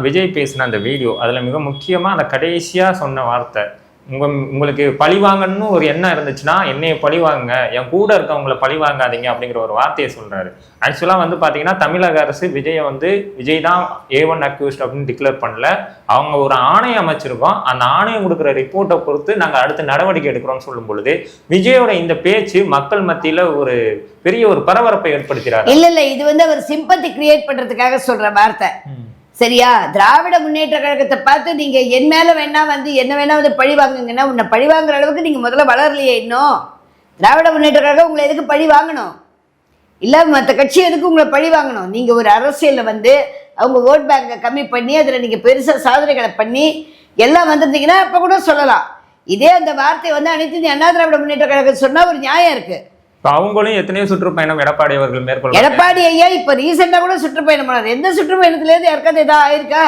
விஜய் பேசின அந்த வீடியோ அதில் மிக முக்கியமாக அந்த கடைசியாக சொன்ன வார்த்தை, உங்களுக்கு பழி வாங்கணும்னு ஒரு எண்ணம் இருந்துச்சுன்னா என்னைய பழி வாங்க, என் கூட இருக்கவங்களை பழி வாங்காதீங்க அப்படிங்கிற ஒரு வார்த்தையை சொல்றாரு. ஆக்சுவலா வந்து பாத்தீங்கன்னா தமிழக அரசு விஜய் தான் A1 அக்யூஸ்ட் அப்படின்னு டிக்ளேர் பண்ணல. அவங்க ஒரு ஆணையம் அமைச்சிருக்கோம், அந்த ஆணையம் கொடுக்குற ரிப்போர்ட்டை பொறுத்து நாங்க அடுத்த நடவடிக்கை எடுக்கிறோம்னு சொல்லும் பொழுது விஜயோட இந்த பேச்சு மக்கள் மத்தியில ஒரு பெரிய ஒரு பரபரப்பை ஏற்படுத்துறாரு. இல்ல இது வந்து அவர் சிம்பத்தி கிரியேட் பண்றதுக்காக சொல்ற வார்த்தை. சரியா? திராவிட முன்னேற்ற கழகத்தை பார்த்து நீங்க என் மேல வேணா வந்து என்ன வேணா வந்து பழி வாங்குங்கன்னா, உன்னை பழி வாங்குற அளவுக்கு நீங்க முதல்ல வளரலையே. இன்னும் திராவிட முன்னேற்ற கழகம் உங்களை எதுக்கு பழி வாங்கணும்? இல்ல மற்ற கட்சி எதுக்கு உங்களை பழி வாங்கணும்? நீங்க ஒரு அரசியல்ல வந்து அவங்க ஓட் பேங்கை கம்மி பண்ணி அதுல நீங்க பெருசா சாதனைகளை பண்ணி எல்லாம் வந்திருந்தீங்கன்னா அப்ப கூட சொல்லலாம். இதே அந்த வார்த்தை வந்து அனைத்து இந்திய அண்ணா திராவிட முன்னேற்ற கழகம் சொன்னா ஒரு நியாயம் இருக்கு. அவங்களும் எத்தனையோ சுற்றுப்பயணம் எடப்பாடி அவர்கள் மேற்கொள்ள, எடப்பாடி ஐயா இப்ப ரீசெண்டா கூட சுற்றுப்பயணம் பண்ணாரு. எந்த சுற்றுப்பயணத்துல இருந்து யாருக்காவது ஏதாவது ஆயிருக்கா?